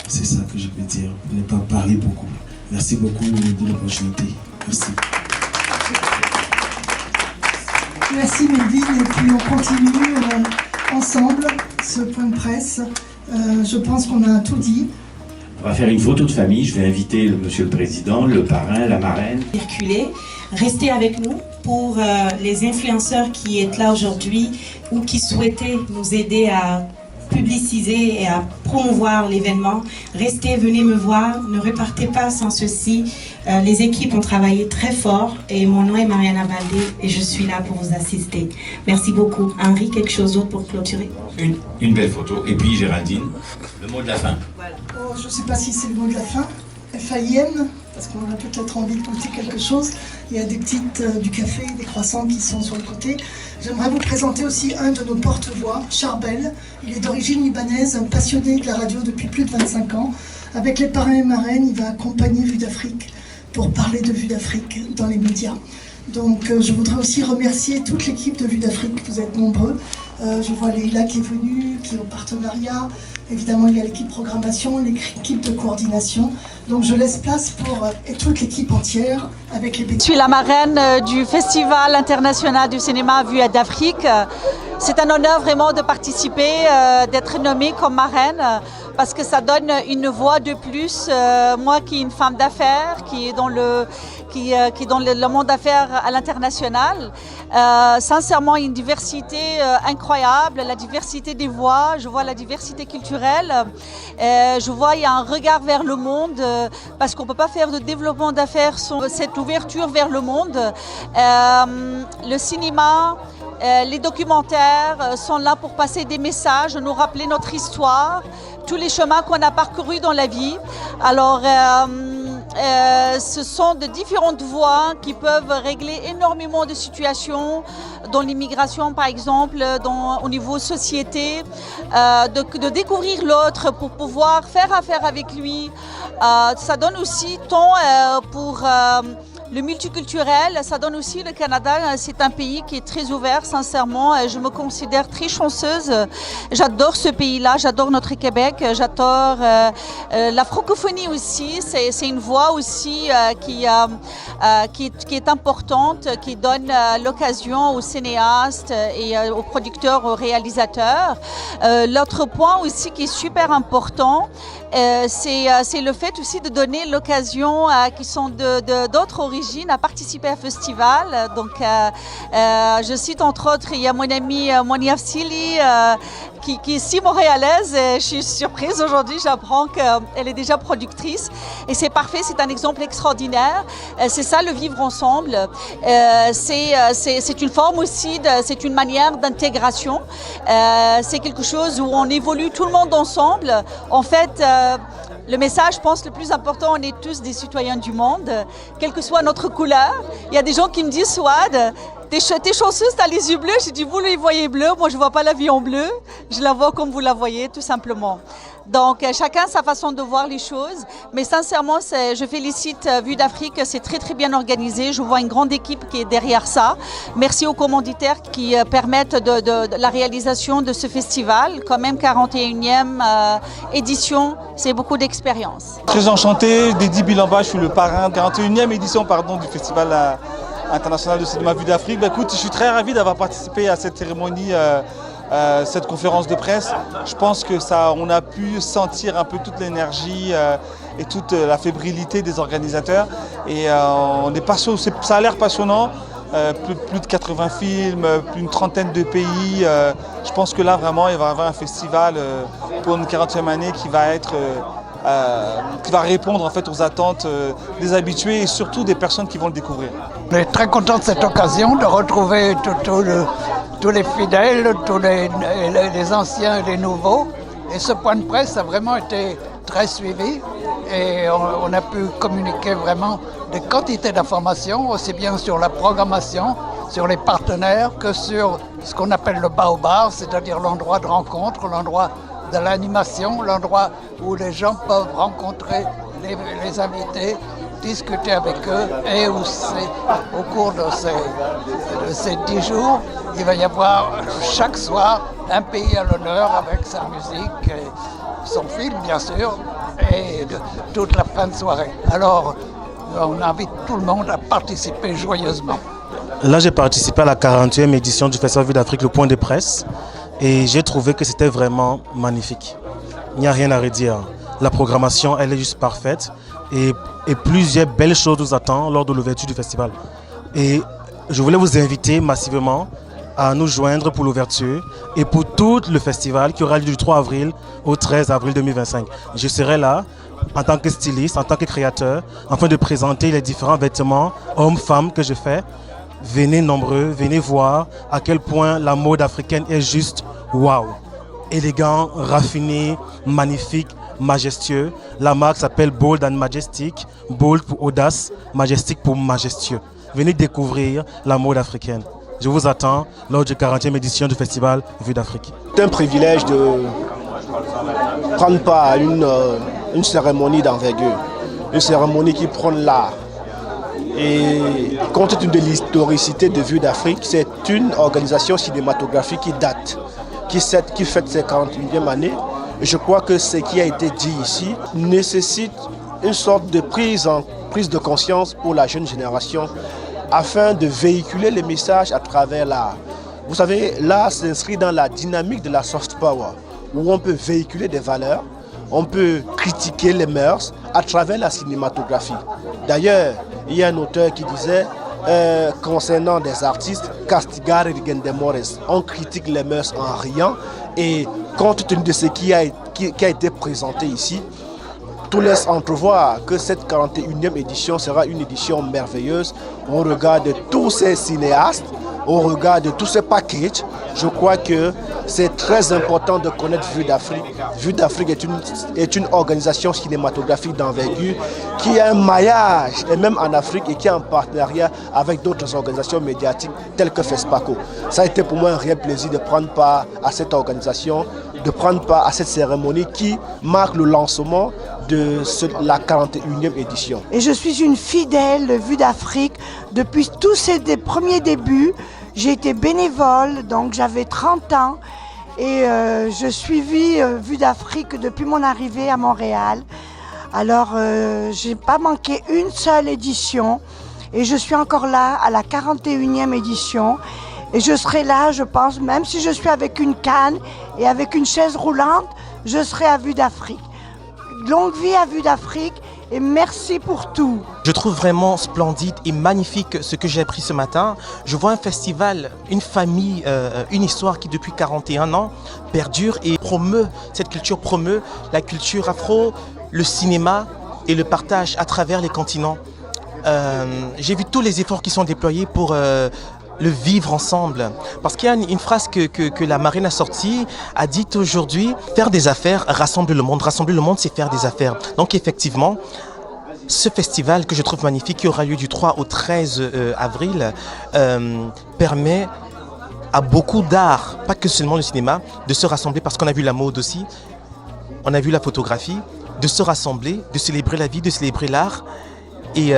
F: C'est ça que je peux dire, ne pas parler beaucoup. Merci beaucoup de l'opportunité. Merci.
G: Merci Melvin, et puis on continue ensemble ce point de presse. Je pense qu'on a tout dit.
T: On va faire une photo de famille. Je vais inviter Monsieur le Président, le parrain, la marraine.
R: Circuler, restez avec nous pour les influenceurs qui sont là aujourd'hui ou qui souhaitaient nous aider à publiciser et à promouvoir l'événement. Restez, venez me voir, ne repartez pas sans ceci. Les équipes ont travaillé très fort et mon nom est Mariana Baldé et je suis là pour vous assister. Merci beaucoup. Henri, quelque chose d'autre pour clôturer?
T: Une belle photo. Et puis Géraldine, le mot de la fin.
G: Voilà. Oh, je ne sais pas si c'est le mot de la fin. FAIM, parce qu'on a peut-être envie de goûter quelque chose. Il y a des petites du café, des croissants qui sont sur le côté. J'aimerais vous présenter aussi un de nos porte-voix, Charbel. Il est d'origine libanaise, un passionné de la radio depuis plus de 25 ans. Avec les parrains et marraines, il va accompagner Vue d'Afrique pour parler de Vue d'Afrique dans les médias. Donc je voudrais aussi remercier toute l'équipe de Vue d'Afrique, vous êtes nombreux. Je vois Leïla qui est venue, qui est au partenariat. Évidemment, il y a l'équipe programmation, l'équipe de coordination. Donc je laisse place pour toute l'équipe entière avec les...
S: Je suis la marraine du Festival international du cinéma Vue d'Afrique. C'est un honneur vraiment de participer, d'être nommée comme marraine, parce que ça donne une voix de plus. Moi qui est une femme d'affaires, qui est dans le monde d'affaires à l'international, sincèrement une diversité incroyable, la diversité des voix, je vois la diversité culturelle, je vois il y a un regard vers le monde, parce qu'on ne peut pas faire de développement d'affaires sans cette ouverture vers le monde. Le cinéma, les documentaires sont là pour passer des messages, nous rappeler notre histoire, tous les chemins qu'on a parcourus dans la vie. Alors, ce sont de différentes voies qui peuvent régler énormément de situations, dans l'immigration par exemple, au niveau société, de découvrir l'autre pour pouvoir faire affaire avec lui. Ça donne aussi temps pour... le multiculturel, ça donne aussi le Canada, c'est un pays qui est très ouvert, sincèrement. Je me considère très chanceuse. J'adore ce pays-là, j'adore notre Québec, j'adore la francophonie aussi. C'est une voix aussi qui est importante, qui donne l'occasion aux cinéastes et aux producteurs, aux réalisateurs. L'autre point aussi qui est super important, c'est le fait aussi de donner l'occasion qui sont d'autres origines à participer à un festival. Donc, je cite entre autres, il y a mon amie Monia Fsili qui est si montréalaise. Et je suis surprise aujourd'hui, j'apprends qu'elle est déjà productrice. Et c'est parfait, c'est un exemple extraordinaire. C'est ça le vivre ensemble. C'est une forme aussi, c'est une manière d'intégration. C'est quelque chose où on évolue tout le monde ensemble. En fait, le message, je pense, le plus important, on est tous des citoyens du monde, quelle que soit notre couleur. Il y a des gens qui me disent, Souad, t'es chanceuse, t'as les yeux bleus. J'ai dit, vous les voyez bleus, moi je ne vois pas la vie en bleu, je la vois comme vous la voyez, tout simplement. Donc chacun sa façon de voir les choses, mais sincèrement, je félicite Vue d'Afrique, c'est très très bien organisé. Je vois une grande équipe qui est derrière ça. Merci aux commanditaires qui permettent de la réalisation de ce festival. Quand même 41e édition, c'est beaucoup d'expérience.
H: Très enchanté, Dédi Bilamba, je suis le parrain, 41e édition du Festival international de cinéma Vue d'Afrique. Écoute, je suis très ravi d'avoir participé à cette cérémonie, cette conférence de presse. Je pense que on a pu sentir un peu toute l'énergie et toute la fébrilité des organisateurs. Et ça a l'air passionnant. plus de 80 films, plus d'une trentaine de pays. Je pense que là, vraiment, il va y avoir un festival pour une 40e année qui va répondre en fait aux attentes des habitués et surtout des personnes qui vont le découvrir.
U: On est très content de cette occasion de retrouver tous les fidèles, tous les anciens et les nouveaux. Et ce point de presse a vraiment été très suivi et on a pu communiquer vraiment des quantités d'informations, aussi bien sur la programmation, sur les partenaires, que sur ce qu'on appelle le baobab, c'est-à-dire l'endroit de rencontre, l'endroit de l'animation, l'endroit où les gens peuvent rencontrer les invités, discuter avec eux et aussi au cours de ces 10 jours, il va y avoir chaque soir un pays à l'honneur avec sa musique, et son film bien sûr, et toute la fin de soirée. Alors on invite tout le monde à participer joyeusement.
F: Là j'ai participé à la 40e édition du Festival Vue d'Afrique, le point de presse. Et j'ai trouvé que c'était vraiment magnifique. Il n'y a rien à redire. La programmation, elle est juste parfaite. Et plusieurs belles choses nous attendent lors de l'ouverture du festival. Et je voulais vous inviter massivement à nous joindre pour l'ouverture et pour tout le festival qui aura lieu du 3 avril au 13 avril 2025. Je serai là en tant que styliste, en tant que créateur, afin de présenter les différents vêtements hommes-femmes que je fais. Venez nombreux, venez voir à quel point la mode africaine est juste waouh. Élégant, raffiné, magnifique, majestueux. La marque s'appelle Bold and Majestic. Bold pour audace, Majestic pour majestueux. Venez découvrir la mode africaine. Je vous attends lors de la 40e édition du festival Vue d'Afrique.
E: C'est un privilège de prendre part à une cérémonie d'envergure. Une cérémonie qui prône l'art. Et compte tenu de l'historicité de Vue d'Afrique, c'est une organisation cinématographique qui date, qui fête ses 41e année. Et je crois que ce qui a été dit ici nécessite une sorte de prise de conscience pour la jeune génération afin de véhiculer les messages à travers l'art. Vous savez, l'art s'inscrit dans la dynamique de la soft power, où on peut véhiculer des valeurs, on peut critiquer les mœurs à travers la cinématographie. D'ailleurs, il y a un auteur qui disait concernant des artistes, castigare rigendemores, on critique les mœurs en riant, et compte tenu de ce qui a été présenté ici, tout laisse entrevoir que cette 41e édition sera une édition merveilleuse au regard de tous ces cinéastes, au regard de tous ces packages. Je crois que c'est très important de connaître Vue d'Afrique. Vue d'Afrique est une organisation cinématographique d'envergure qui a un maillage, et même en Afrique, et qui est en partenariat avec d'autres organisations médiatiques telles que FESPACO. Ça a été pour moi un réel plaisir de prendre part à cette organisation, de prendre part à cette cérémonie qui marque le lancement de la 41e édition.
I: Et je suis une fidèle de Vue d'Afrique depuis tous ces premiers débuts. J'ai été bénévole, donc j'avais 30 ans et je suivis Vue d'Afrique depuis mon arrivée à Montréal. Alors je n'ai pas manqué une seule édition et je suis encore là à la 41e édition. Et je serai là, je pense, même si je suis avec une canne et avec une chaise roulante, je serai à Vue d'Afrique. Longue vie à Vue d'Afrique et merci pour tout.
L: Je trouve vraiment splendide et magnifique ce que j'ai appris ce matin. Je vois un festival, une famille, une histoire qui depuis 41 ans perdure et promeut, cette culture promeut la culture afro, le cinéma et le partage à travers les continents. J'ai vu tous les efforts qui sont déployés pour le vivre ensemble. Parce qu'il y a une phrase que la marraine a sortie, a dit aujourd'hui, faire des affaires rassemble le monde. Rassembler le monde, c'est faire des affaires. Donc effectivement, ce festival que je trouve magnifique, qui aura lieu du 3 au 13 avril, permet à beaucoup d'art, pas que seulement le cinéma, de se rassembler parce qu'on a vu la mode aussi, on a vu la photographie, de se rassembler, de célébrer la vie, de célébrer l'art. Et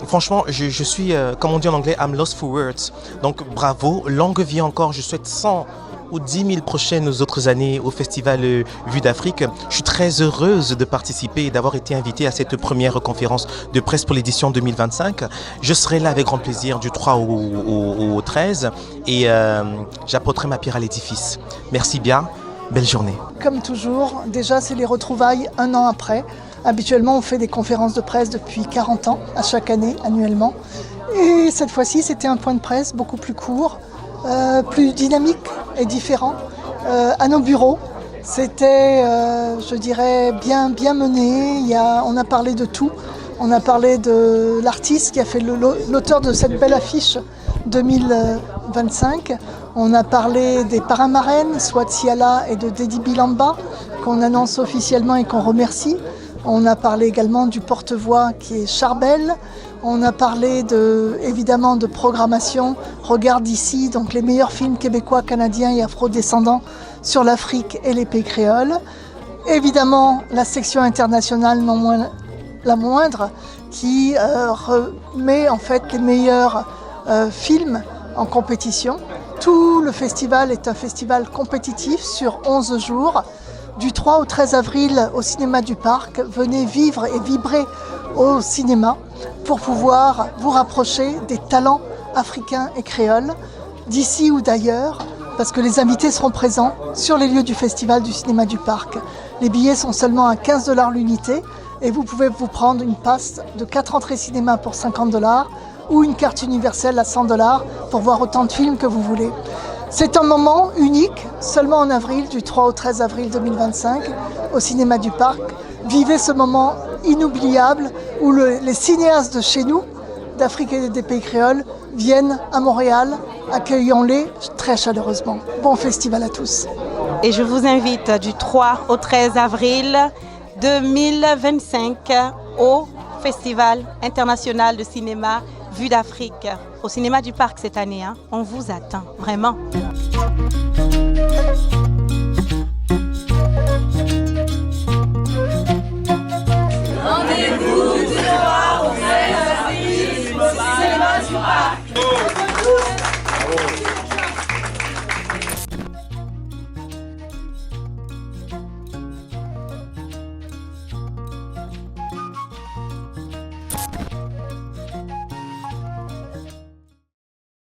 L: franchement, je suis, comme on dit en anglais, I'm lost for words. Donc bravo, longue vie encore. Je souhaite 100 ou 10 000 prochaines autres années au Festival Vue d'Afrique. Je suis très heureuse de participer et d'avoir été invitée à cette première conférence de presse pour l'édition 2025. Je serai là avec grand plaisir du 3 au 13 et j'apporterai ma pierre à l'édifice. Merci bien, belle journée.
G: Comme toujours, déjà c'est les retrouvailles un an après. Habituellement, on fait des conférences de presse depuis 40 ans, à chaque année, annuellement. Et cette fois-ci, c'était un point de presse beaucoup plus court, plus dynamique et différent, à nos bureaux. C'était, je dirais, bien mené. On a parlé de tout. On a parlé de l'artiste qui a fait l'auteur de cette belle affiche 2025. On a parlé des parrains-marraines, Swat Siala et de Dedi Bilamba, qu'on annonce officiellement et qu'on remercie. On a parlé également du porte-voix qui est Charbel. On a parlé évidemment de programmation. Regarde ici, donc les meilleurs films québécois, canadiens et afro-descendants sur l'Afrique et les pays créoles. Évidemment, la section internationale, non moins la moindre, qui remet en fait les meilleurs films en compétition. Tout le festival est un festival compétitif sur 11 jours. Du 3 au 13 avril au cinéma du Parc, venez vivre et vibrer au cinéma pour pouvoir vous rapprocher des talents africains et créoles, d'ici ou d'ailleurs, parce que les invités seront présents sur les lieux du festival du cinéma du Parc. Les billets sont seulement à 15 $ l'unité et vous pouvez vous prendre une passe de 4 entrées cinéma pour 50 $ ou une carte universelle à 100 $ pour voir autant de films que vous voulez. C'est un moment unique, seulement en avril, du 3 au 13 avril 2025, au cinéma du Parc. Vivez ce moment inoubliable où les cinéastes de chez nous, d'Afrique et des pays créoles, viennent à Montréal. Accueillons-les très chaleureusement. Bon festival à tous.
K: Et je vous invite du 3 au 13 avril 2025 au Festival international de cinéma Vue d'Afrique, au cinéma du Parc cette année. On vous attend, vraiment.